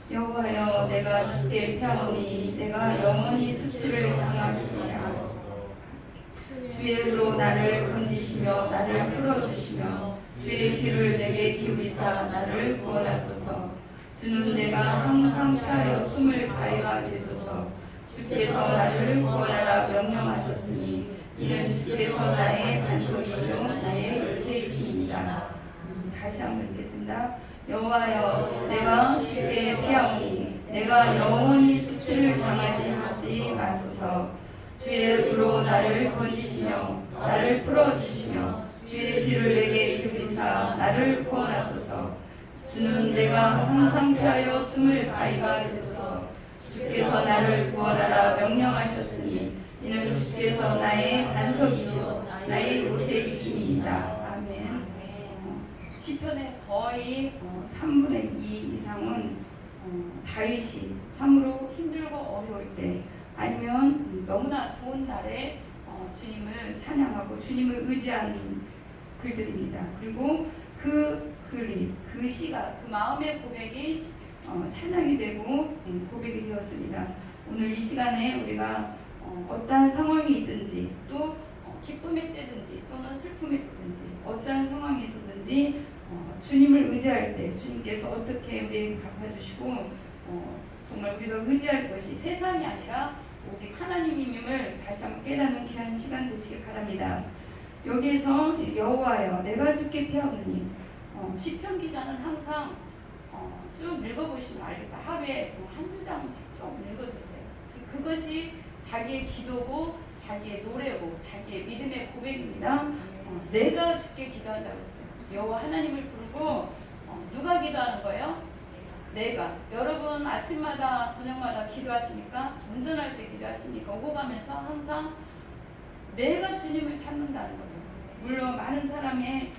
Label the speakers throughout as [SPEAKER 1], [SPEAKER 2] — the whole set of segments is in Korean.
[SPEAKER 1] 여호와여, 내가 주께 피하오니 내가 영원히 수치를 당하지 않고 주의 의로 나를 건지시며 나를 풀어주시며 주의 귀를 내게 기울이사 나를 구원하소서. 주는 내가 항상 피하여 숨을 가해가 되소서. 주께서 나를 구원하라 명령하셨으니 이는 주께서 나의 반석이시요 나의 요새이시니이다. 다시 한번 읽겠습니다. 여호와여, 내가 주께 피하오니 내가 영원히 수치를 당하지 마소서. 주의 의로 나를 건지시며 나를 풀어주시며 주의 귀를 내게 기울이사 나를 구원하소서. 주는 내가 항상 피하여 숨을 가이가 되소서. 주께서 나를 구원하라 명령하셨으니 이는 주께서 나의 반석이시오 나의 요새이시니이다. 아멘. 시편의 거의 3분의 2 이상은 다윗이 참으로 힘들고 어려울 때 아니면 너무나 좋은 날에 주님을 찬양하고 주님을 의지하는 글들입니다. 그리고 그 글이, 그 시가, 그 마음의 고백이 찬양이 되고 고백이 되었습니다. 오늘 이 시간에 우리가 어떠한 상황이 있든지 또 기쁨의 때든지 또는 슬픔의 때든지 어떠한 상황이 있었든지 주님을 의지할 때 주님께서 어떻게 우리에게 갚아주시고 정말 우리가 의지할 것이 세상이 아니라 오직 하나님임을 다시 한번 깨닫는 귀한 시간 되시길 바랍니다. 여기에서 여호와여, 내가 주께 피하오니 시편 기자는 항상 쭉 읽어보시면 알겠어요. 하루에 한두 장씩 좀 읽어주세요. 그것이 자기의 기도고 자기의 노래고 자기의 믿음의 고백입니다. 내가 주께 기도한다고 했어요. 여호와 하나님을 부르고 누가 기도하는 거예요? 내가. 여러분 아침마다 저녁마다 기도하십니까? 운전할 때 기도하십니까? 오고 가면서 항상 내가 주님을 찾는다는 거예요. 물론 많은 사람의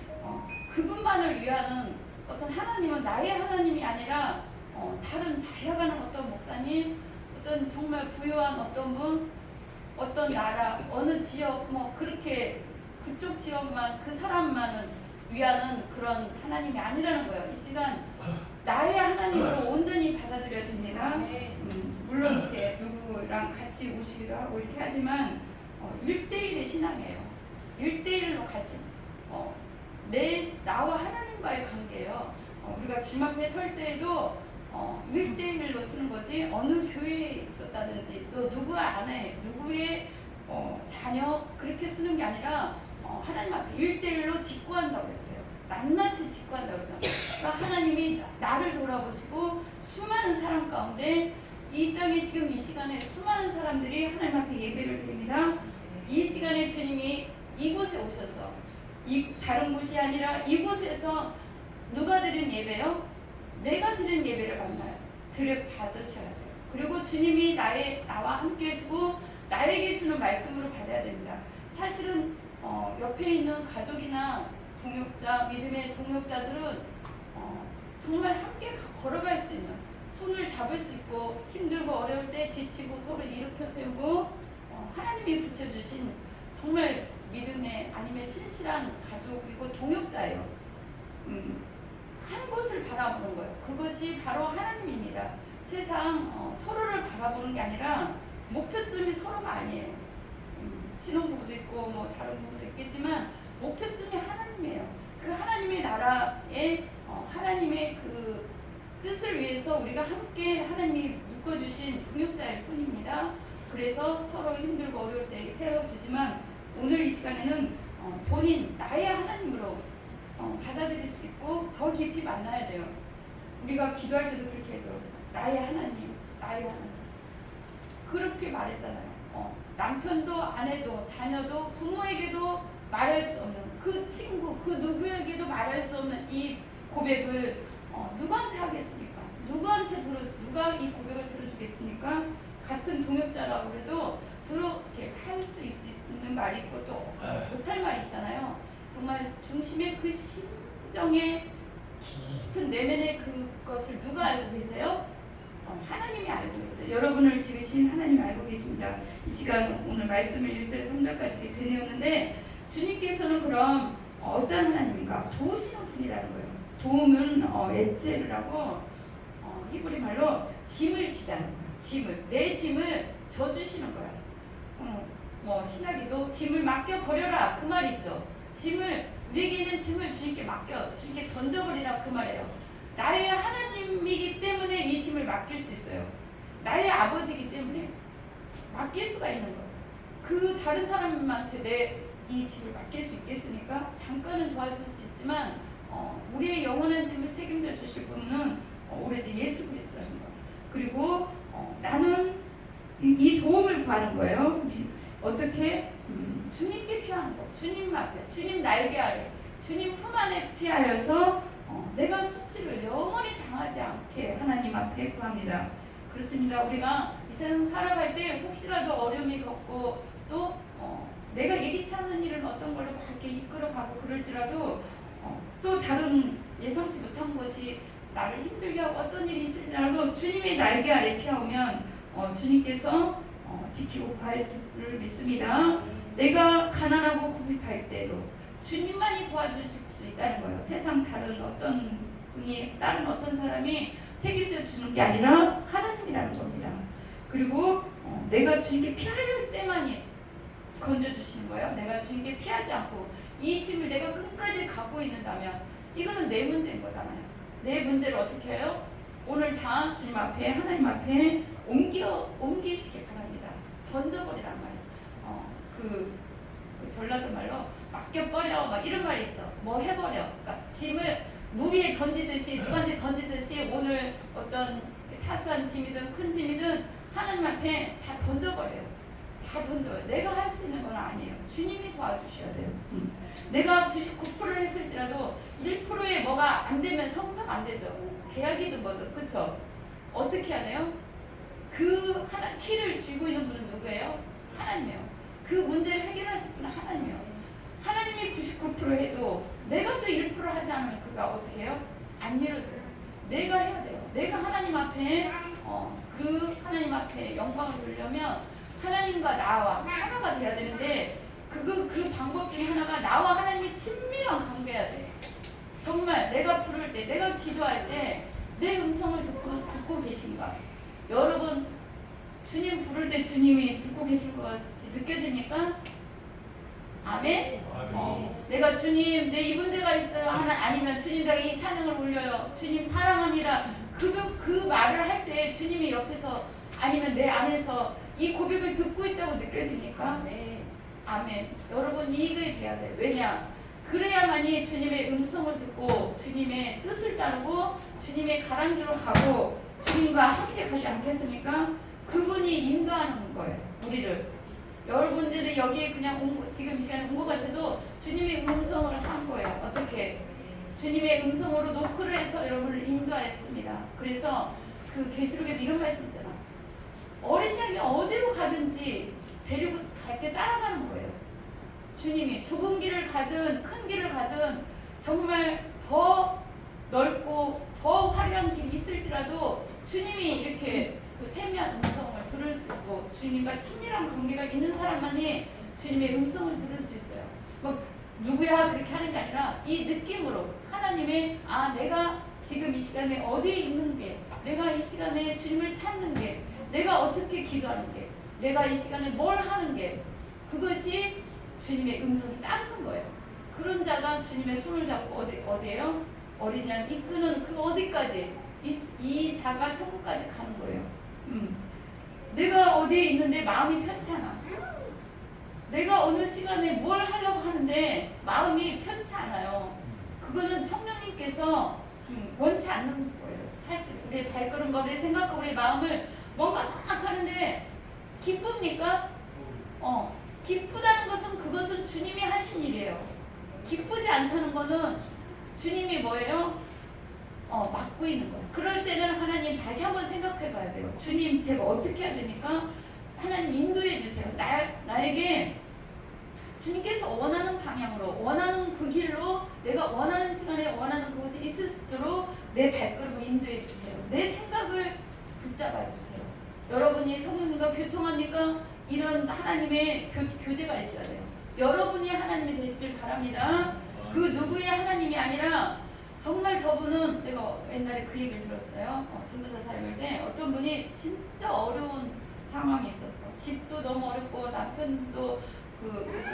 [SPEAKER 1] 그분만을 위하는 어떤 하나님은 나의 하나님이 아니라 다른 잘 나가는 어떤 목사님, 어떤 정말 부유한 어떤 분, 어떤 나라, 어느 지역 그렇게 그쪽 지역만 그 사람만을 위하는 그런 하나님이 아니라는 거예요. 이 시간 나의 하나님으로 온전히 받아들여야 됩니다. 물론 이렇게 누구랑 같이 오시기도 하고 이렇게 하지만 1대1의 신앙이에요. 1대1로 같이 나와 하나님과의 관계예요. 우리가 주님 앞에 설 때에도 1대1로 쓰는 거지 어느 교회에 있었다든지 또 누구 안에 누구의 자녀 그렇게 쓰는 게 아니라 하나님 앞에 1대1로 직구한다고 했어요. 낱낱이 직구한다고 했어요. 그러니까 하나님이 나를 돌아보시고 수많은 사람 가운데 이 땅에 지금 이 시간에 수많은 사람들이 하나님 앞에 예배를 드립니다. 이 시간에 주님이 이곳에 오셔서 다른 곳이 아니라 이곳에서 누가 드린 예배요? 내가 드린 예배를 받으셔야 돼요. 그리고 주님이 나와 함께 하시고 나에게 주는 말씀으로 받아야 됩니다. 사실은 옆에 있는 가족이나 동역자, 믿음의 동역자들은 정말 함께 걸어갈 수 있는 손을 잡을 수 있고 힘들고 어려울 때 지치고 서로 일으켜 세우고 하나님이 붙여주신 정말 믿음의 아니면 신실한 가족이고 동역자예요. 한 곳을 바라보는 거예요. 그것이 바로 하나님입니다. 세상 서로를 바라보는 게 아니라 목표점이 서로가 아니에요. 신혼부부도 있고 다른 부부도 있겠지만 목표점이 하나님이에요. 그 하나님의 나라에 하나님의 그 뜻을 위해서 우리가 함께 하나님이 묶어주신 동역자일 뿐입니다. 그래서 서로 힘들고 어려울 때 세워주지만 오늘 이 시간에는 본인 나의 하나님으로 받아들일 수 있고 더 깊이 만나야 돼요. 우리가 기도할 때도 그렇게 해줘. 나의 하나님, 나의 하나님. 그렇게 말했잖아요. 남편도 아내도 자녀도 부모에게도 말할 수 없는 그 친구 그 누구에게도 말할 수 없는 이 고백을 누구한테 하겠습니까? 누가 이 고백을 들어주겠습니까? 같은 동역자라고 해도 이렇게 할 수 있는 말이 있고 또 못할 말이 있잖아요. 정말 중심의 그 심정의 깊은 내면의 그것을 누가 알고 계세요? 하나님이 알고 있어요. 여러분을 지으신 하나님이 알고 계십니다. 이 시간 오늘 말씀을 1절 3절까지 이렇게 되뇌었는데 주님께서는 그럼 어떤 하나님인가? 도우시는 분이라는 거예요. 도움은 엣제르라고 히브리 말로 맡기시다는 거야. 짐을, 내 짐을 져주시는 거야. 뭐 신학에도 짐을 맡겨버려라 그 말이 있죠. 짐을, 우리에게 있는 짐을 주님께 맡겨, 주님께 던져버리라 그 말이에요. 나의 하나님이기 때문에 이 짐을 맡길 수 있어요. 나의 아버지이기 때문에 맡길 수가 있는 거예요. 그 다른 사람한테 내 이 짐을 맡길 수 있겠습니까? 잠깐은 도와줄 수 있지만 우리의 영원한 짐을 책임져 주실 분은 오로지 예수 그리스도라는 거. 그리고 나는 이 도움을 구하는 거예요. 어떻게? 주님께 피하는 거. 주님 앞에, 주님 날개 아래, 주님 품 안에 피하여서 내가 수치를 영원히 당하지 않게 하나님 앞에 구합니다. 그렇습니다. 우리가 이 세상 살아갈 때 혹시라도 어려움이 겪고 또 내가 예기치 않는 일은 어떤 걸로 막 이렇게 이끌어가고 그럴지라도 또 다른 예상치 못한 것이 나를 힘들게 하고 어떤 일이 있을지라도 주님의 날개 아래 피하오면 주님께서 지키고 구하실 줄 믿습니다. 내가 가난하고 궁핍할 때도 주님만이 도와주실 수 있다는 거예요. 세상 다른 어떤 분이, 다른 어떤 사람이 책임져 주는 게 아니라 하나님이라는 겁니다. 그리고 내가 주님께 피할 때만이 건져주시는 거예요. 내가 주님께 피하지 않고 이 짐을 내가 끝까지 갖고 있는다면 이거는 내 문제인 거잖아요. 내 문제를 어떻게 해요? 오늘 다 주님 앞에, 하나님 앞에 옮기시기 바랍니다. 던져버리란 말이에요. 그 전라도 말로 맡겨버려 막 이런 말이 있어. 뭐 해버려. 그러니까 짐을 물 위에 던지듯이, 누구한테 던지듯이 오늘 어떤 사소한 짐이든 큰 짐이든 하나님 앞에 다 던져버려요. 다 던져요. 내가 할 수 있는 건 아니에요. 주님이 도와주셔야 돼요. 내가 99%를 했을지라도 1%에 뭐가 안 되면 성사가 안 되죠. 계약이든 뭐든, 그쵸? 어떻게 해야 돼요? 그 하나 키를 쥐고 있는 분은 누구예요? 하나님이에요. 그 문제를 해결하실 분은 하나님이에요. 하나님이 99% 해도 내가 또 1% 하지 않으면 그가 어떻게 해요? 안 이루어져요. 내가 해야 돼요. 내가 하나님 앞에 그 하나님 앞에 영광을 돌려면 하나님과 나와 하나가 돼야 되는데 그 방법 중에 하나가 나와 하나님이 친밀한 관계야 돼. 정말 내가 부를 때, 내가 기도할 때 내 음성을 듣고 계신가? 여러분 주님 부를 때 주님이 듣고 계신 것 같이 느껴집니까? 아멘? 내가 주님 내 이 문제가 있어요 아니면 주님 내가 이 찬양을 올려요, 주님 사랑합니다, 그 말을 할 때 주님이 옆에서 아니면 내 안에서 이 고백을 듣고 있다고 느껴집니까? 네. 아멘. 여러분 이익을 돼야 돼요. 왜냐? 그래야만이 주님의 음성을 듣고 주님의 뜻을 따르고 주님의 가랑기로 가고 주님과 함께 가지 않겠습니까? 그분이 인도하는 거예요. 우리를. 여러분들이 여기에 그냥 지금 이 시간에 온 것 같아도 주님의 음성을 한 거예요. 어떻게? 주님의 음성으로 노크를 해서 여러분을 인도하였습니다. 그래서 그 계시록에도 이런 말씀 있잖아. 어린 양이 어디로 가든지 데리고 갈 때 따라가는 거예요. 주님이 좁은 길을 가든 큰 길을 가든 정말 더 넓고 더 화려한 길이 있을지라도 주님이 이렇게 그 세미한 음성을 들을 수 있고 주님과 친밀한 관계가 있는 사람만이 주님의 음성을 들을 수 있어요. 뭐 누구야 그렇게 하는 게 아니라 이 느낌으로 하나님의 내가 지금 이 시간에 어디에 있는 게, 내가 이 시간에 주님을 찾는 게, 내가 어떻게 기도하는 게, 내가 이 시간에 뭘 하는 게, 그것이 주님의 음성이 따르는 거예요. 그런 자가 주님의 손을 잡고 어디에요? 어린 양 이끄는 그 어디까지 이 자가 천국까지 가는 거예요. 내가 어디에 있는데 마음이 편치 않아. 내가 어느 시간에 뭘 하려고 하는데 마음이 편치 않아요. 그거는 성령님께서 원치 않는 거예요. 사실 우리의 발걸음과 우리의 생각과 우리의 마음을 뭔가 막 하는데 기쁩니까? 기쁘다는 것은 그것은 주님이 하신 일이에요. 기쁘지 않다는 것은 주님이 뭐예요? 막고 있는 거예요. 그럴 때는 하나님 다시 한번 생각해 봐야 돼요. 주님 제가 어떻게 해야 됩니까? 하나님 인도해 주세요. 나에게 주님께서 원하는 방향으로, 원하는 그 길로, 내가 원하는 시간에 원하는 그곳에 있을 수 있도록 내 발걸음을 인도해 주세요. 내 생각을 붙잡아 주세요. 여러분이 성령님과 교통합니까? 이런 하나님의 교제가 있어야 돼요. 여러분이 하나님이 되시길 바랍니다. 그 누구의 하나님이 아니라 정말 저분은, 내가 옛날에 그 얘기를 들었어요. 전도사 사역할 때 어떤 분이 그분이 진짜 어려운 상황이 있었어. 집도 너무 어렵고 남편도 무슨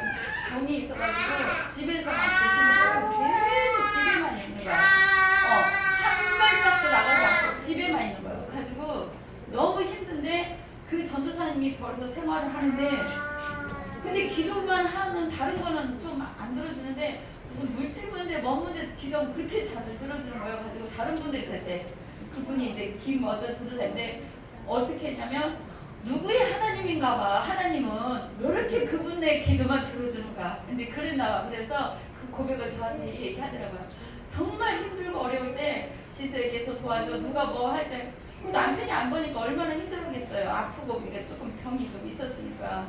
[SPEAKER 1] 병이 있어가지고 집에서만 계시는 거예요. 계속 집에만 있는 거야. 한 발짝도 나가지 않고 집에만 있는 거예요. 가지고 너무 힘든데 그 전도사님이 벌써 생활을 하는데 근데 기도만 하면 다른 거는 좀 안 들어주는데 무슨 물질 문제, 뭔 문제 기도하면 그렇게 잘 들어주는 거예요. 가지고 다른 분들이 그럴 때 그분이 이제 김 어떤 전도사인데 어떻게 했냐면 누구의 하나님인가 봐. 하나님은 왜 이렇게 그분의 기도만 들어주는가. 근데 그랬나 봐. 그래서 그 고백을 저한테 얘기하더라고요. 정말 힘들고 어려울 때 시스에게서 도와줘. 누가 뭐 할 때 남편이 안 보니까 얼마나 힘들겠어요. 아프고 이게 조금 병이 좀 있었으니까.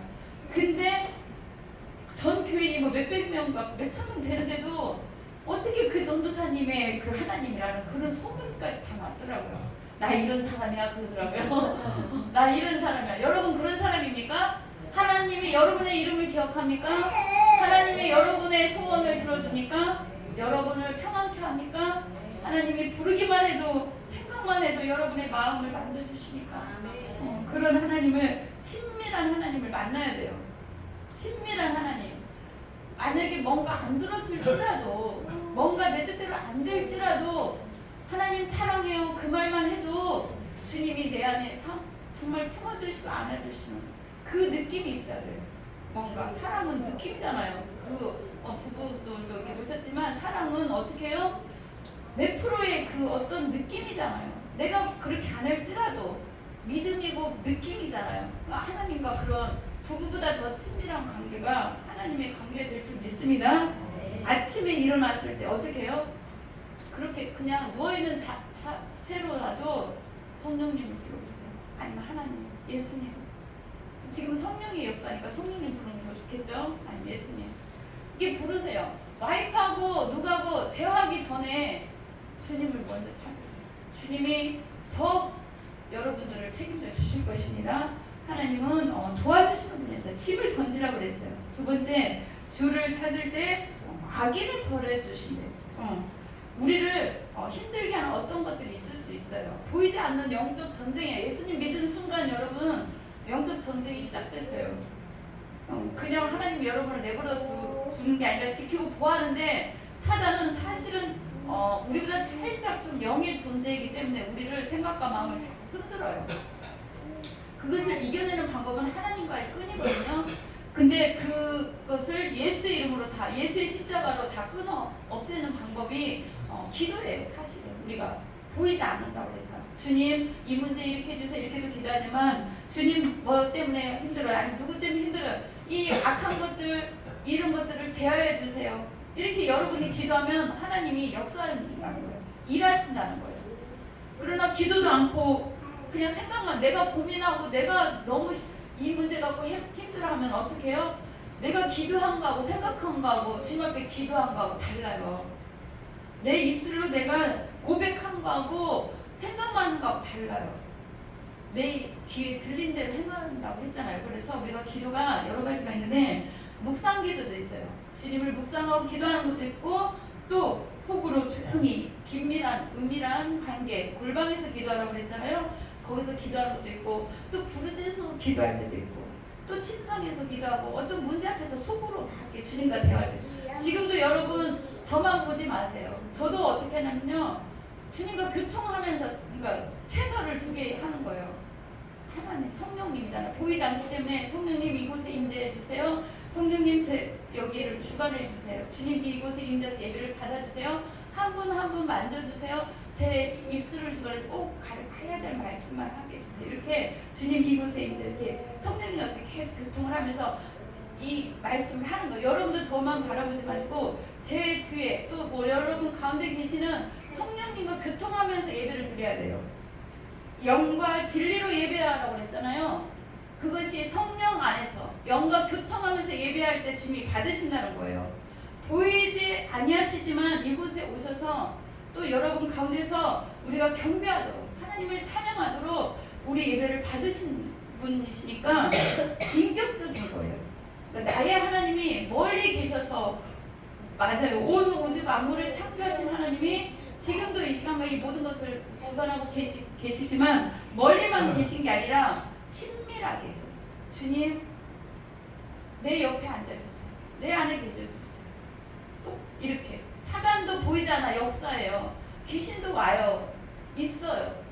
[SPEAKER 1] 근데 전 교인이 뭐 몇백 명, 몇천 명 되는데도 어떻게 그 전도사님의 그 하나님이라는 그런 소문까지 다 났더라고요. 나 이런 사람이야 그러더라고요. 나 이런 사람이야. 여러분 그런 사람입니까? 하나님이 여러분의 이름을 기억합니까? 하나님이 여러분의 소원을 들어줍니까? 여러분을 평안케 합니까? 하나님이 부르기만 해도 생각만 해도 여러분의 마음을 만져주십니까? 그런 하나님을 친밀한 하나님을 만나야 돼요. 친밀한 하나님. 만약에 뭔가 안 들어줄지라도 뭔가 내 뜻대로 안 될지라도 하나님 사랑해요 그 말만 해도 주님이 내 안에서 정말 품어주시고 안아주시는 그 느낌이 있어야 돼요. 뭔가 사랑은 느낌이잖아요. 부부들도 이렇게 보셨지만 사랑은 어떻게 해요? 몇 프로의 그 어떤 느낌이잖아요. 내가 그렇게 안 할지라도 믿음이고 느낌이잖아요. 하나님과 그런 부부보다 더 친밀한 관계가 하나님의 관계가 될 줄 믿습니다. 아침에 일어났을 때 어떻게 해요? 그렇게 그냥 누워있는 채로라도 성령님을 불러보세요. 아니면 하나님, 예수님. 지금 성령의 역사니까 성령님 부르면 더 좋겠죠? 아니면 예수님. 이게 부르세요. 와이프하고 누구하고 대화하기 전에 주님을 먼저 찾으세요. 주님이 더 여러분들을 책임져 주실 것입니다. 하나님은 도와주시는 분이었어요. 집을 던지라고 그랬어요. 두 번째, 주를 찾을 때 악인을 덜어주신대요. 우리를 힘들게 하는 어떤 것들이 있을 수 있어요. 보이지 않는 영적 전쟁이에요. 예수님 믿은 순간 여러분 영적 전쟁이 시작됐어요. 그냥 하나님 여러분을 내버려 주는 게 아니라 지키고 보호하는데 사단은 사실은 우리보다 살짝 좀 영의 존재이기 때문에 우리를 생각과 마음을 자꾸 흔들어요. 그것을 이겨내는 방법은 하나님과의 끈이거든요. 근데 그것을 예수 이름으로 다 예수의 십자가로 다 끊어 없애는 방법이 기도예요. 사실은 우리가 보이지 않는다고 그랬잖아요. 주님 이 문제 이렇게 해주세요. 이렇게도 기도하지만 주님 뭐 때문에 힘들어요. 아니 누구 때문에 힘들어요. 이 악한 것들 이런 것들을 제어해 주세요. 이렇게 여러분이 기도하면 하나님이 역사하신다는 거예요. 일하신다는 거예요. 그러나 기도도 않고 그냥 생각만 내가 고민하고 내가 너무 이 문제 갖고 힘들어하면 어떻게 해요? 내가 기도한 거하고 생각한 거하고 주님 앞에 기도한 거하고 달라요. 내 입술로 내가 고백한 거하고 생각만 하는 거하고 달라요. 내 귀에 들린 대로 행한다고 했잖아요. 그래서 우리가 기도가 여러 가지가 있는데 묵상 기도도 있어요. 주님을 묵상하고 기도하는 것도 있고 또 속으로 조용히 긴밀한 은밀한 관계 골방에서 기도하라고 그랬잖아요. 거기서 기도하는 것도 있고 또 부르짖어서 기도할 때도 있고 또 침상에서 기도하고 어떤 문제 앞에서 속으로 밖에 주님과 대화할 때 지금도 여러분 저만 보지 마세요. 저도 어떻게 하냐면요 주님과 교통하면서 그러니까 채널을 두 개 하는 거예요. 하나님 성령님이잖아요. 보이지 않기 때문에 성령님 이곳에 임재해 주세요. 성령님 제 여기를 주관해 주세요. 주님 이곳에 임재해서 예배를 받아주세요. 한 분 한 분 만져주세요. 제 입술을 주관해 꼭 해야 될 말씀만 하게 해주세요. 이렇게 주님 이곳에 이렇게 성령님 옆에 계속 교통을 하면서 이 말씀을 하는 거예요. 여러분도 저만 바라보지 마시고 제 뒤에 또 뭐 여러분 가운데 계시는 성령님과 교통하면서 예배를 드려야 돼요. 영과 진리로 예배하라고 그랬잖아요. 그것이 성령 안에서 영과 교통하면서 예배할 때 주님이 받으신다는 거예요. 보이지 아니하시지만 이곳에 오셔서 또 여러분 가운데서 우리가 경배하도록 하나님을 찬양하도록 우리 예배를 받으신 분이시니까 인격적인 거예요. 그러니까 나의 하나님이 멀리 계셔서 맞아요. 온 우주 만물을 창조하신 하나님이
[SPEAKER 2] 지금도 이 시간과 이 모든 것을 주관하고 계시지만 멀리만 계신 게 아니라 친밀하게 주님 내 옆에 앉아주세요. 내 안에 계셔주세요. 또 이렇게 사단도 보이지 않아 역사예요. 귀신도 와요. 있어요.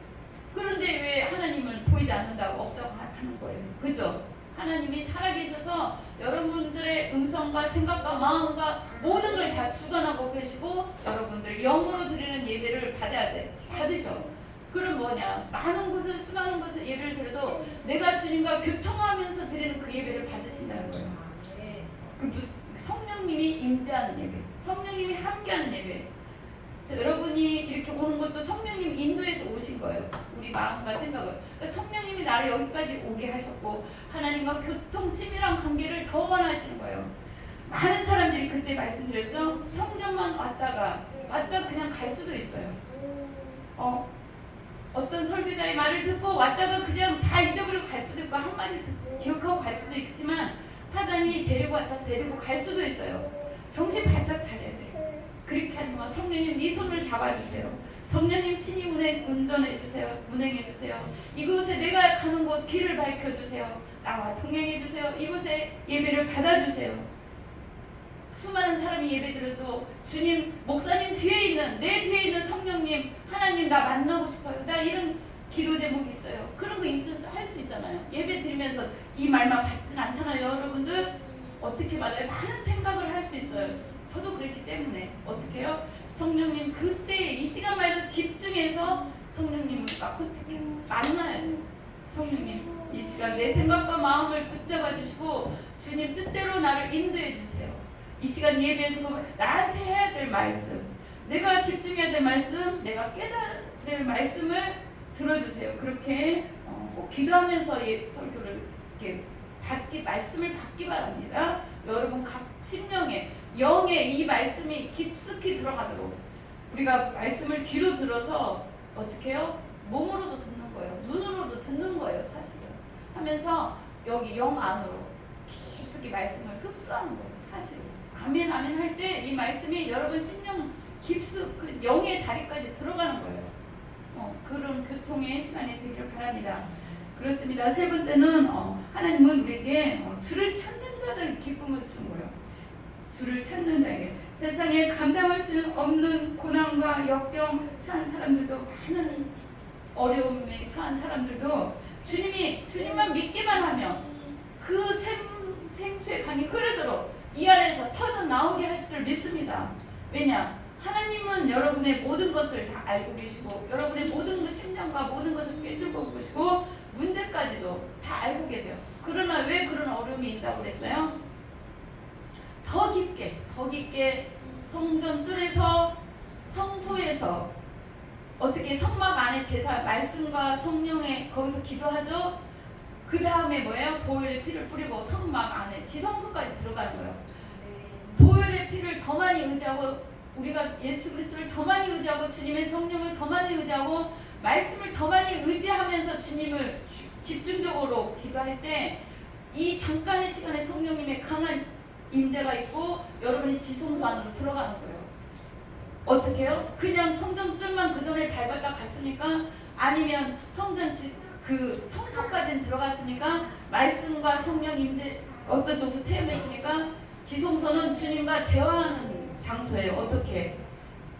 [SPEAKER 2] 그런데 왜 하나님을 보이지 않는다고 없다고 하는 거예요. 그죠? 하나님이 살아계셔서 여러분들의 음성과 생각과 마음과 모든 걸 다 주관하고 계시고 여러분들 영으로 드리는 예배를 받아야 돼. 받으셔. 그럼 뭐냐? 많은 곳에 수많은 곳에 예배를 드려도 내가 주님과 교통하면서 드리는 그 예배를 받으신다는 거예요. 그 성령님이 임재하는 예배, 성령님이 함께하는 예배. 여러분이 이렇게 오는 것도 성령님 인도에서 오신 거예요. 우리 마음과 생각을. 그러니까 성령님이 나를 여기까지 오게 하셨고 하나님과 교통 친밀한 관계를 더 원하시는 거예요. 많은 사람들이 그때 말씀드렸죠. 성전만 왔다 그냥 갈 수도 있어요. 어떤 설교자의 말을 듣고 왔다가 그냥 다 잊어버리고 갈 수도 있고 한마디 기억하고 갈 수도 있지만 사단이 데리고 왔다 데리고 갈 수도 있어요. 정신 바짝 차려야 돼. 그렇게 하지 마. 성령님 네 손을 잡아주세요. 성령님 친히 운전해주세요. 운행해주세요. 이곳에 내가 가는 곳 길을 밝혀주세요. 나와 동행해주세요. 이곳에 예배를 받아주세요. 수많은 사람이 예배드려도 주님 목사님 뒤에 있는 내 뒤에 있는 성령님 하나님 나 만나고 싶어요. 나 이런 기도 제목이 있어요. 그런 거 할 수 있잖아요. 예배 드리면서 이 말만 받진 않잖아요. 여러분들 어떻게 받아요? 많은 생각을 할 수 있어요. 저도 그랬기 때문에 어떻게 해요? 성령님 그때 이 시간 말로 집중해서 성령님을 만나야 돼요. 성령님 이 시간 내 생각과 마음을 붙잡아 주시고 주님 뜻대로 나를 인도해 주세요. 이 시간 예배해 주고 나한테 해야 될 말씀, 내가 집중해야 될 말씀, 내가 깨달아야 될 말씀을 들어주세요. 그렇게 꼭 기도하면서 설교를 이렇게 말씀을 받기 바랍니다. 여러분 각 심령에 영에 이 말씀이 깊숙이 들어가도록 우리가 말씀을 귀로 들어서 어떻게 해요? 몸으로도 듣는 거예요. 눈으로도 듣는 거예요. 사실은 하면서 여기 영 안으로 깊숙이 말씀을 흡수하는 거예요. 사실은 아멘 아멘 할 때 이 말씀이 여러분 심령 깊숙 그 영의 자리까지 들어가는 거예요. 그런 교통의 시간이 되기를 바랍니다. 그렇습니다. 세 번째는 하나님은 우리에게 주를 찾는 자들 기쁨을 주는 거예요. 주를 찾는 자에게 세상에 감당할 수 없는 고난과 역경 처한 사람들도 많은 어려움에 처한 사람들도 주님만 믿기만 하면 그 생수의 강이 흐르도록 이 안에서 터져 나오게 할 줄 믿습니다. 왜냐? 하나님은 여러분의 모든 것을 다 알고 계시고 여러분의 모든 심령과 모든 것을 꿰뚫고 계시고 문제까지도 다 알고 계세요. 그러나 왜 그런 어려움이 있다고 그랬어요? 더 깊게 성전 뜰에서 성소에서 어떻게 성막 안에 제사 말씀과 성령에 거기서 기도하죠. 그 다음에 뭐예요? 보혈의 피를 뿌리고 성막 안에 지성소까지 들어가는 거예요. 보혈의 피를 더 많이 의지하고 우리가 예수 그리스도를 더 많이 의지하고 주님의 성령을 더 많이 의지하고 말씀을 더 많이 의지하면서 주님을 집중적으로 기도할 때 이 잠깐의 시간에 성령님의 강한 임재가 있고 여러분이 지성소 안으로 들어가는 거예요. 어떻게 해요? 그냥 성전 뜰만 그 전에 밟았다 갔습니까? 아니면 그 성소까지는 들어갔으니까 말씀과 성령 임재 어떤 정도 체험했으니까 지성소는 주님과 대화하는 장소예요. 어떻게?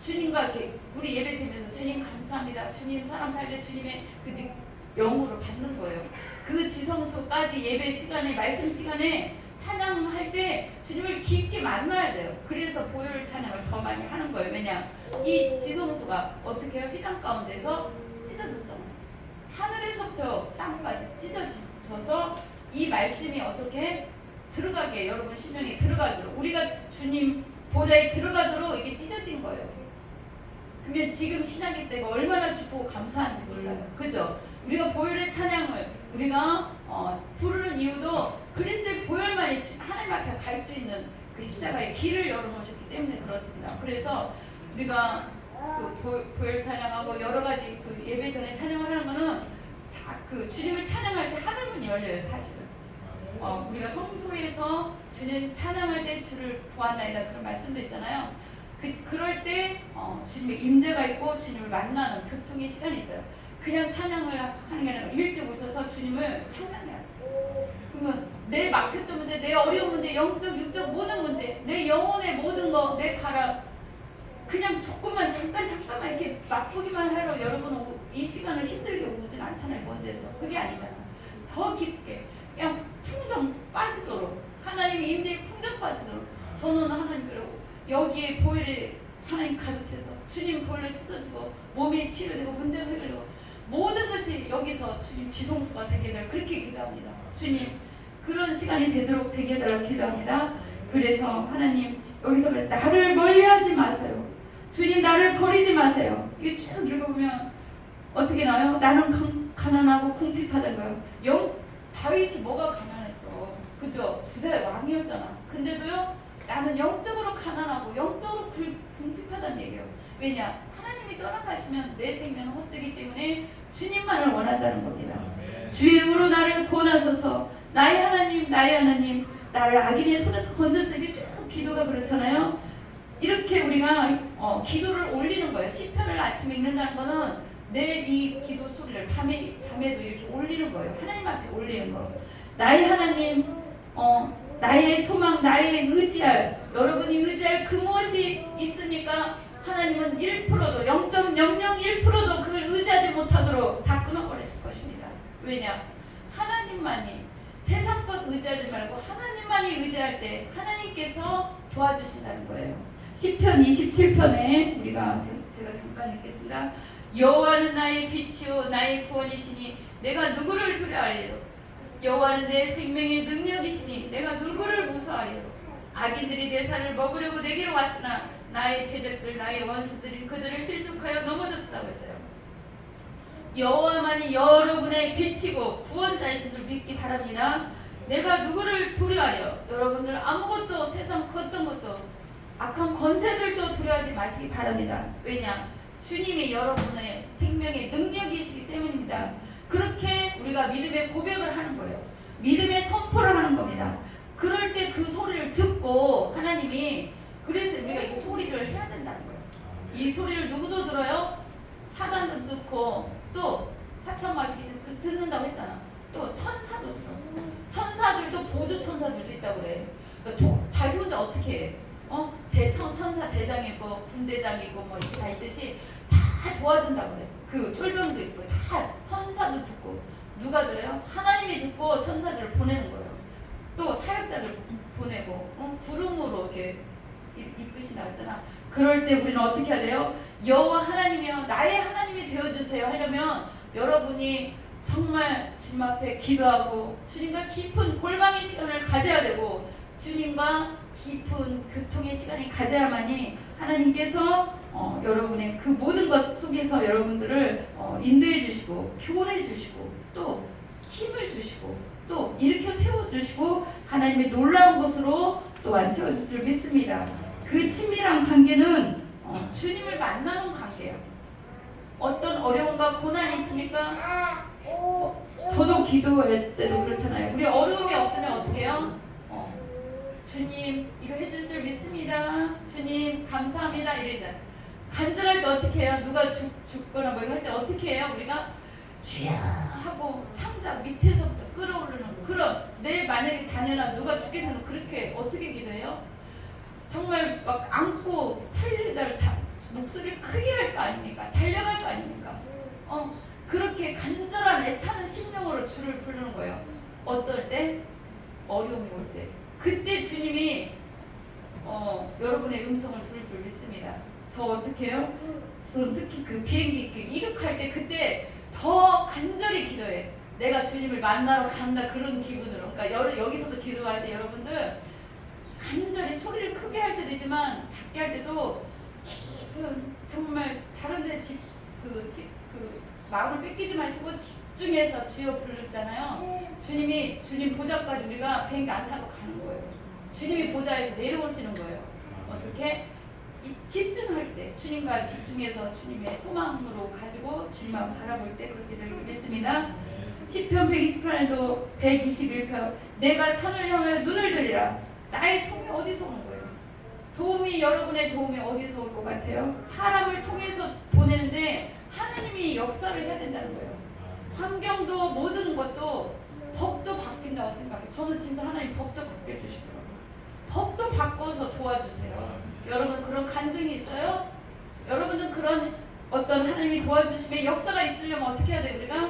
[SPEAKER 2] 주님과 이렇게 우리 예배 드리면서 주님 감사합니다. 주님 사람 살때 주님의 그 영으로 받는 거예요. 그 지성소까지 예배 시간에 말씀 시간에 찬양할 때 주님을 깊게 만나야 돼요. 그래서 보혈 찬양을 더 많이 하는 거예요. 왜냐? 이 지성소가 어떻게 해요? 휘장 가운데서 찢어졌잖아요. 하늘에서부터 땅까지 찢어져서 이 말씀이 어떻게 들어가게 여러분 심령에 들어가도록 우리가 주님 보좌에 들어가도록 이게 찢어진 거예요. 그러면 지금 신학기 때가 얼마나 기쁘고 감사한지 몰라요. 그죠? 우리가 보혈의 찬양을 우리가 부르는 이유도 그리스도의 보혈만이 하나님 앞에 갈 수 있는 그 십자가의 길을 열어놓으셨기 때문에 그렇습니다. 그래서 우리가 그 보혈 찬양하고 여러 가지 그 예배 전에 찬양을 하는 거는 다 그 주님을 찬양할 때 하늘문이 열려요. 사실은 우리가 성소에서 주님 찬양할 때 주를 보았나이다 그런 말씀도 있잖아요. 그럴 때 주님의 임재가 있고 주님을 만나는 교통의 시간이 있어요. 그냥 찬양을 하는 게 아니라 일찍 오셔서 주님을 찬양해야 돼요. 그러면 내 막혔던 문제, 내 어려운 문제, 영적, 육적 모든 문제, 내 영혼의 모든 거, 내 가라 그냥 조금만 잠깐만 이렇게 맛보기만 하러 여러분 이 시간을 힘들게 오진 않잖아요. 먼 데서. 그게 아니잖아. 더 깊게 그냥 풍덩 빠지도록 하나님의 임재에 풍덩 빠지도록 저는 하나님께로 여기에 보혈에 하나님 가득 채서 주님 보혈로 씻어주고 몸이 치료되고 문제가 해결되고 모든 것이 여기서 주님 지성수가 되게 되라 그렇게 기도합니다. 주님 그런 시간이 되도록 되게 해달라고 기도합니다. 그래서 하나님 여기서 나를 멀리하지 마세요. 주님 나를 버리지 마세요. 이게 쭉 읽어보면 어떻게 나와요? 나는 가난하고 궁핍하다는 거예요. 다윗이 뭐가 가난했어? 그죠? 부자의 왕이었잖아. 근데도요 나는 영적으로 가난하고 영적으로 궁핍하다는 얘기예요. 왜냐? 하나님이 떠나가시면 내 생명은 헛되기 때문에 주님만을 원한다는 겁니다. 주의 의로 나를 구원하소서. 나의 하나님 나를 악인의 손에서 건져서 이게 쭉 기도가 그렇잖아요. 이렇게 우리가 기도를 올리는 거예요. 시편을 아침에 읽는다는 거는 내 이 기도 소리를 밤에도 이렇게 올리는 거예요. 하나님 앞에 올리는 거. 나의 하나님 나의 소망 나의 의지할 여러분이 의지할 그 무엇이 있으니까 하나님은 1%도 0.001%도 그걸 의지하지 못하도록 다 끊어버렸을 것입니다. 왜냐? 하나님만이 세상 것 의지하지 말고 하나님만이 의지할 때 하나님께서 도와주신다는 거예요. 시편 27편에 우리가 제가 잠깐 읽겠습니다. 여호와는 나의 빛이요 나의 구원이시니 내가 누구를 두려워하리요. 여호와는 내 생명의 능력이시니 내가 누구를 무서워하리요. 악인들이 내 살을 먹으려고 내게로 왔으나 나의 대적들 나의 원수들이 그들을 실족하여 넘어졌다고 했어요. 여호와만이 여러분의 빛이고 구원자이신 줄 믿기 바랍니다. 내가 누구를 두려워하려? 여러분들 아무것도 세상 그 어떤 것도 악한 권세들도 두려워하지 마시기 바랍니다. 왜냐? 주님이 여러분의 생명의 능력이시기 때문입니다. 그렇게 우리가 믿음의 고백을 하는 거예요. 믿음의 선포를 하는 겁니다. 그럴 때 그 소리를 듣고 하나님이 그래서 우리가 이 소리를 해야 된다는 거예요. 이 소리를 누구도 들어요? 사단도 듣고 또 사탄 마귀신 듣는다고 했잖아. 또 천사도 들어. 천사들도 보조 천사들도 있다고 그래. 그러니까 자기 혼자 어떻게 해? 천사 대장이 있고 군대장이 있고 뭐 이렇게 다 있듯이 다 도와준다고 그래. 그 쫄병도 있고 다 천사도 듣고 누가 들어요? 하나님이 듣고 천사들을 보내는 거예요. 또 사역자들 보내고 구름으로 이렇게 이끄신다고 했잖아. 그럴 때 우리는 어떻게 해야 돼요? 여호와 하나님이여 나의 하나님이 되어주세요 하려면 여러분이 정말 주님 앞에 기도하고 주님과 깊은 골방의 시간을 가져야 되고 주님과 깊은 교통의 시간이 가져야만이 하나님께서 여러분의 그 모든 것 속에서 여러분들을 인도해 주시고 교훈해 주시고 또 힘을 주시고 또 일으켜 세워주시고 하나님의 놀라운 것으로 또한 채워줄 줄 믿습니다. 그 친밀한 관계는 주님을 만나는 관계예요. 어떤 어려움과 고난이 있으니까 저도 기도할 때도 그렇잖아요. 우리 어려움이 없으면 어떻게 해요? 주님 이거 해줄 줄 믿습니다. 주님 감사합니다. 이러잖아요. 간절할 때 어떻게 해요? 누가 죽거나 뭐 이거 할 때 어떻게 해요? 우리가 주여 하고 창자 밑에서부터 끌어오르는 그런 내 만약에 자녀나 누가 죽겠으면 그렇게 어떻게 기도해요? 정말 막 안고 살리달 목소리를 크게 할 거 아닙니까? 달려갈 거 아닙니까? 그렇게 간절한 애타는 심령으로 주를 부르는 거예요. 어떨 때? 어려움이 올 때. 그때 주님이 여러분의 음성을 들을 줄 믿습니다. 저 어떻게 해요? 저는 특히 그 비행기 이륙할 때 그때 더 간절히 기도해. 내가 주님을 만나러 간다 그런 기분으로. 그러니까 여기서도 기도할 때 여러분들 간절히 소리를 크게 할 때도 있지만 작게 할 때도 깊은 정말 다른 데 마음을 뺏기지 마시고 집중해서 주여 부르잖아요. 주님 보좌까지 우리가 비행기 안 타고 가는 거예요. 주님이 보좌에서 내려오시는 거예요. 어떻게? 집중할 때 주님과 집중해서 주님의 소망으로 가지고 주님만 바라볼 때 그렇게 될 수 있습니다. 시편 128편에도 121편 내가 산을 향하여 눈을 들리라. 나의 소망이 어디서 오는 거예요? 여러분의 도움이 어디서 올 것 같아요? 사람을 통해서 보내는데 하나님이 역사를 해야 된다는 거예요. 환경도 모든 것도 법도 바뀐다고 생각해요. 저는 진짜 하나님 법도 바꿔주시더라고요. 법도 바꿔서 도와주세요. 여러분 그런 간증이 있어요? 여러분은 그런 어떤 하나님이 도와주심의 역사가 있으려면 어떻게 해야 돼요? 우리가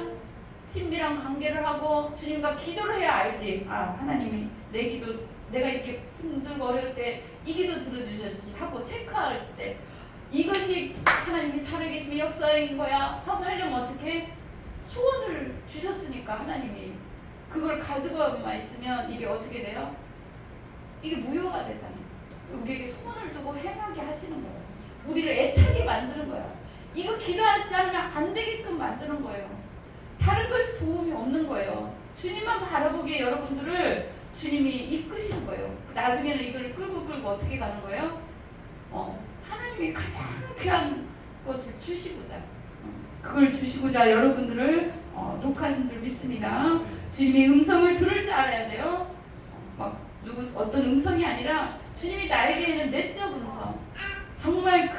[SPEAKER 2] 친밀한 관계를 하고 주님과 기도를 해야 알지. 아, 하나님이 내 기도, 내가 이렇게 힘들고 어려울 때 이 기도 들어주셨지 하고 체크할 때 이것이 하나님이 살아계심의 역사인 거야 하고 하려면 어떻게? 소원을 주셨으니까 하나님이 그걸 가지고만 있으면 이게 어떻게 돼요? 이게 무효가 되잖아요. 우리에게 소원을 두고 행하게 하시는 거예요. 우리를 애타게 만드는 거야. 이거 기도하지 않으면 안 되게끔 만드는 거예요. 다른 것에 도움이 없는 거예요. 주님만 바라보기에 여러분들을 주님이 이끄시는 거예요. 나중에는 이걸 끌고 어떻게 가는 거예요? 하나님이 가장 귀한 것을 주시고자 그걸 주시고자 여러분들을 녹화하신 줄 믿습니다. 주님의 음성을 들을 줄 알아야 돼요. 막 어떤 음성이 아니라 주님이 나에게는 내적 음성. 정말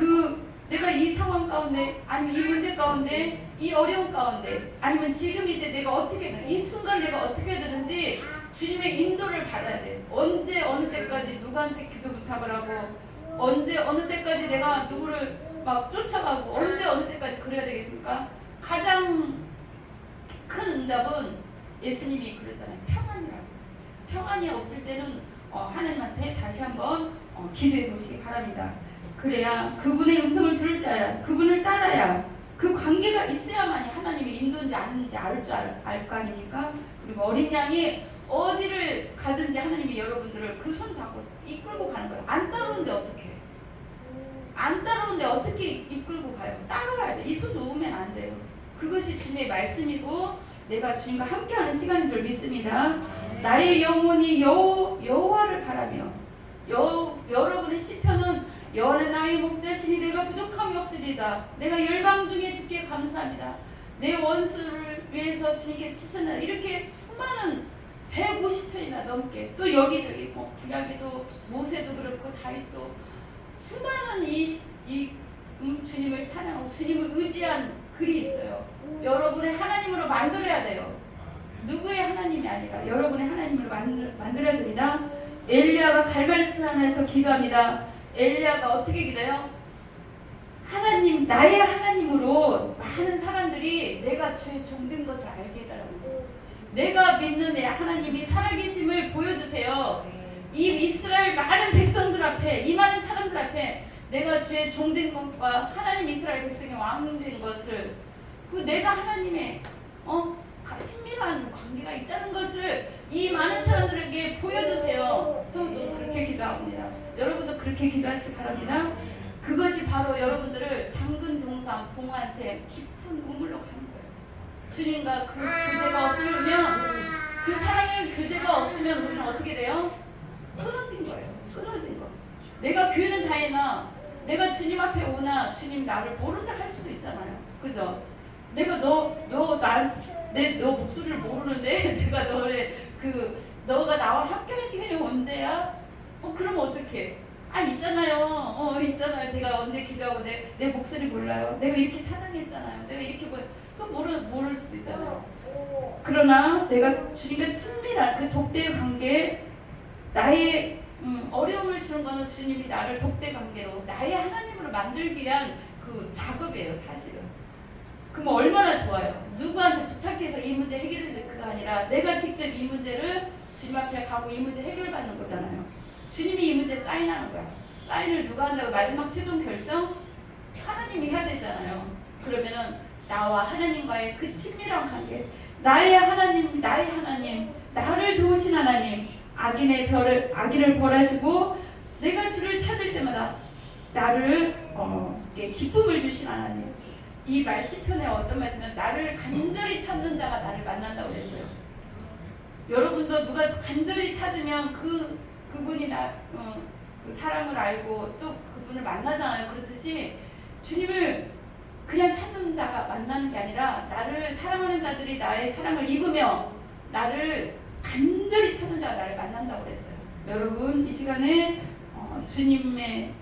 [SPEAKER 2] 내가 이 상황 가운데 아니면 이 문제 가운데 이 어려움 가운데 아니면 지금 이때 내가 어떻게 이 순간 내가 어떻게 되는지 주님의 인도를 받아야 돼. 언제 어느 때까지 누구한테 기도 부탁을 하고 언제 어느 때까지 내가 누구를 막 쫓아가고 언제 어느 때까지 그래야 되겠습니까? 가장 큰 응답은 예수님이 그랬잖아요. 평안이라고. 평안이 없을 때는 하나님한테 다시 한번 기도해 보시기 바랍니다. 그래야 그분의 음성을 들을 줄 알아야 그분을 따라야 그 관계가 있어야만이 하나님이 인도인지 아닌지 알 거 아닙니까? 그리고 어린 양이 어디를 가든지 하나님이 여러분들을 그 손 잡고 이끌고 가는 거예요. 안 따르는데 어떻게 해요? 안 따르는데 어떻게 이끌고 가요? 따라와야 돼. 이 손 놓으면 안 돼요. 그것이 주님의 말씀이고 내가 주님과 함께하는 시간인 줄 믿습니다. 나의 영혼이 여호와를 바라며 여러분의 시편은 여호와는 나의 목자시니 내가 부족함이 없으리다. 내가 열방 중에 주께 감사합니다. 내 원수를 위해서 주님께 치셨나. 이렇게 수많은 150편이나 넘게 또 여기저기 구약에도 모세도 그렇고 다윗도 수많은 주님을 찬양하고 주님을 의지한 글이 있어요. 여러분의 하나님으로 만들어야 돼요. 누구의 하나님이 아니라 여러분의 하나님으로 만들어야 됩니다. 엘리야가 갈멜리 산에서 기도합니다. 엘리야가 어떻게 기도해요? 하나님, 나의 하나님으로 많은 사람들이 내가 주의 종된 것을 알게 해달라는 거예요. 내가 믿는 내 하나님이 살아계심을 보여주세요. 이 이스라엘 많은 백성들 앞에, 이 많은 사람들 앞에 내가 주의 종된 것과 하나님 이스라엘 백성의 왕된 것을 내가 하나님의 친밀한 관계가 있다는 것을 이 많은 사람들에게 보여주세요. 저도 그렇게 기도합니다. 여러분도 그렇게 기도하시기 바랍니다. 그것이 바로 여러분들을 장근 동상 봉안샘 깊은 우물로 가는 거예요. 주님과 그 교제가 없으면 그 사랑의 교제가 없으면 우리는 어떻게 돼요? 끊어진 거예요. 끊어진 거. 내가 교회는 다니나 내가 주님 앞에 오나 주님 나를 모른다 할 수도 있잖아요. 그죠? 내가 너 목소리를 모르는데 내가 너가 나와 함께하는 시간이 언제야? 그럼 어떡해? 있잖아요. 있잖아요. 제가 언제 기도하고 내 목소리 몰라요. 내가 이렇게 찬양했잖아요. 내가 이렇게 모를 수도 있잖아요. 그러나 내가 주님과 친밀한 그 독대의 관계, 나의 어려움을 주는 거는 주님이 나를 독대 관계로 나의 하나님으로 만들기 위한 그 작업이에요, 사실은. 그럼 얼마나 좋아요. 누구한테 부탁해서 이 문제 해결을 그가 아니라 내가 직접 이 문제를 주님 앞에 가고 이 문제 해결받는 거잖아요. 주님이 이 문제 사인하는 거야. 사인을 누가 한다고 마지막 최종 결정? 하나님이 해야 되잖아요. 그러면은 나와 하나님과의 그 친밀한 관계, 나의 하나님, 나를 도우신 하나님, 악인을 벌하시고 내가 주를 찾을 때마다 나를 기쁨을 주신 하나님. 이 시편에 어떤 말씀이냐면 나를 간절히 찾는 자가 나를 만난다고 그랬어요. 여러분도 누가 간절히 찾으면 그분이 그 사랑을 알고 또 그분을 만나잖아요. 그렇듯이 주님을 그냥 찾는 자가 만나는 게 아니라 나를 사랑하는 자들이 나의 사랑을 입으며 나를 간절히 찾는 자가 나를 만난다고 그랬어요. 여러분 이 시간에 주님의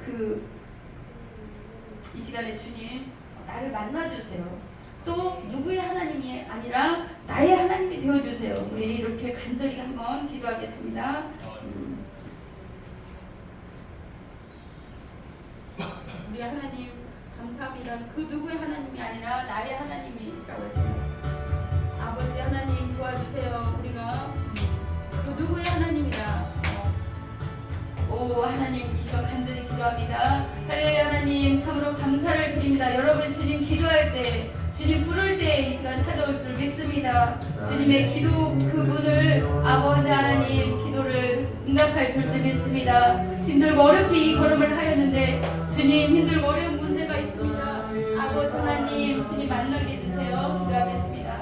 [SPEAKER 2] 이 시간에 주님 나를 만나주세요. 또 누구의 하나님이 아니라 나의 하나님이 되어주세요. 우리 이렇게 간절히 한번 기도하겠습니다. 우리 하나님 감사합니다. 그 누구의 하나님이 아니라 나의 하나님이시라고 했습니다. 아버지 하나님 도와주세요. 우리가 그 누구의 하나님이라 오 하나님 이 시간 간절히 기도합니다. 할렐루야. 하나님 참으로 감사를 드립니다. 여러분 주님 기도할 때 주님 부를 때 이 시간 찾아올 줄 믿습니다. 주님의 기도 그 문을 아버지 하나님 기도를 응답할 줄 믿습니다. 힘들고 어렵게 이 걸음을 하였는데 주님 힘들고 어려운 문제가 있습니다. 아버지 하나님 주님 만나게 해주세요. 기도하겠습니다.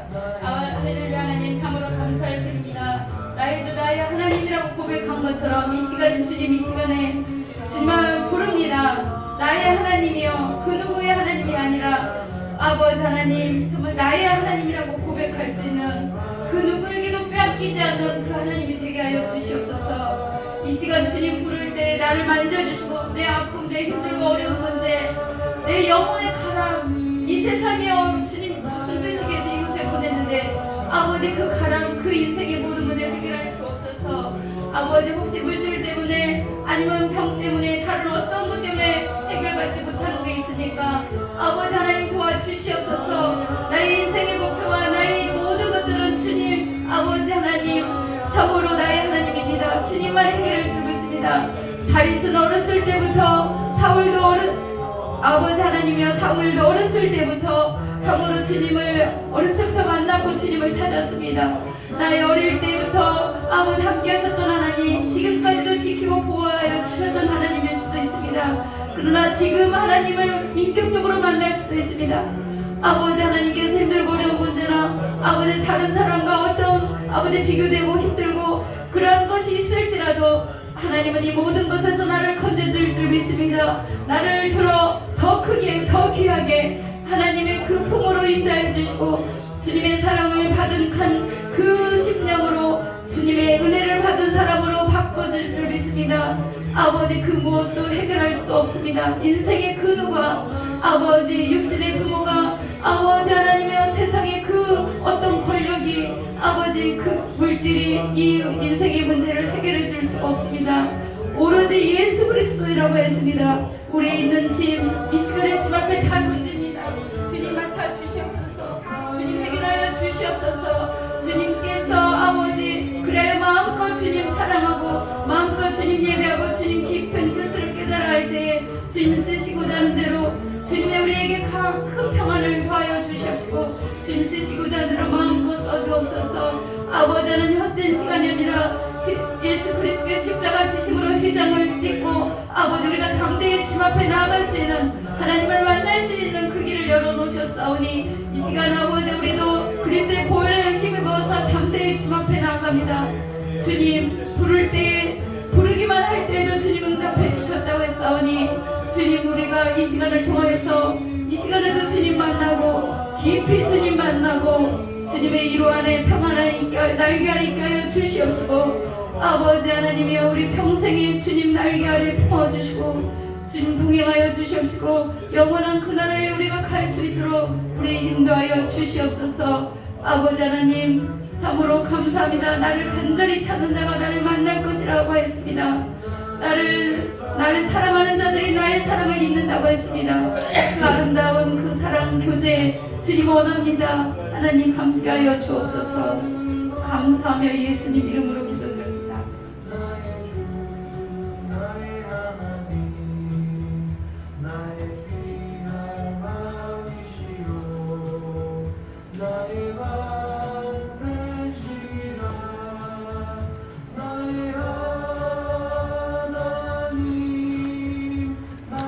[SPEAKER 2] 할렐루야. 하나님 참으로 감사를 드립니다. 나의 주 나의 하나님이라고 고백한 것처럼 이 시간에 주님 이 시간에 주님을 부릅니다. 나의 하나님이요 그 누구의 하나님이 아니라 아버지 하나님 정말 나의 하나님이라고 고백할 수 있는 그 누구에게도 빼앗기지 않는 그 하나님이 되게 하여 주시옵소서. 이 시간 주님 부를 때 나를 만져주시고 내 아픔 내 힘들고 어려운 문제 내 영혼의 가람 이 세상에 주님 무슨 뜻이기 위해서 이곳에 보냈는데 아버지 그 가람 그 인생의 모든 문제를 해결할 수 없어서 아버지 혹시 물질 때문에 아니면 병 때문에 다른 어떤 것 때문에 해결받지 못하는 게 있으니까 아버지 하나님 도와주시옵소서. 나의 인생의 목표와 나의 모든 것들은 주님 아버지 하나님 참으로 나의 하나님입니다. 주님만 해결할 줄 믿습니다. 다윗은 어렸을 때부터 아버지 하나님이여 사무엘도 어렸을 때부터 참으로 주님을 어렸을 때부터 만났고 주님을 찾았습니다. 나의 어릴 때부터 아버지 함께 하셨던 하나님 지금까지도 지키고 보호하여 주셨던 하나님일 수도 있습니다. 그러나 지금 하나님을 인격적으로 만날 수도 있습니다. 아버지 하나님께서 힘들고 어려운 문제나 아버지 다른 사람과 어떤 아버지 비교되고 힘들고 그러한 것이 있을지라도 하나님은 이 모든 것에서 나를 건져줄 줄 믿습니다. 나를 들어 더 크게 더 귀하게 하나님의 그 품으로 인도해 주시고 주님의 사랑을 받은 그 심령으로 주님의 은혜를 받은 사람으로 바꿔줄 줄 믿습니다. 아버지 그 무엇도 해결할 수 없습니다. 인생의 그 누가 아버지 육신의 부모가 아버지 하나님의 세상의 그 어떤 권력이 아버지 그 물질이 이 인생의 문제를 해결해 줄 수가 없습니다. 오로지 예수 그리스도라고 했습니다. 우리 있는 짐 이 시간에 주님 앞에 다 던집니다. 주님 맡아 주시옵소서. 주님 해결하여 주시옵소서. 주님께서 아버지 그래야 마음껏 주님 찬양하고 마음껏 주님 예배하고 주님 깊은 뜻을 깨달아 할 때에 주님 쓰시고자 하는 대로 주님의 우리에게 큰 평안을 더하여 주시옵시고 주님 쓰시고자 하는 대로 마음껏 써주옵소서. 아버지 하나님 헛된 시간이 아니라 예수 그리스도의 십자가 지심으로 휘장을 찍고 아버지 우리가 담대히 주님 앞에 나아갈 수 있는 하나님을 만날 수 있는 그 길을 열어놓으셨사오니 이 시간 아버지 우리도 그리스도의 보혈을 힘입어서 담대히 주님 앞에 나아갑니다. 주님 부를 때에 부르기만 할 때에도 주님 응답해 주셨다고 했사오니 주님 우리가 이 시간을 통하여서 이 시간에도 주님 만나고 깊이 주님 만나고 주님의 이루 안에 평안에 날개 아래 있게 하여 주시옵시고 아버지 하나님이여 우리 평생에 주님 날개 아래 품어주시고 주님 동행하여 주시옵시고 영원한 그 나라에 우리가 갈 수 있도록 우리 인도하여 주시옵소서. 아버지 하나님 참으로 감사합니다. 나를 간절히 찾는 자가 나를 만날 것이라고 했습니다. 나를 사랑하는 자들이 나의 사랑을 입는다고 했습니다. 그 아름다운 그 사랑 교제 주님 원합니다. 하나님 함께하여 주옵소서. 감사하며 예수님 이름으로 기도드립니다.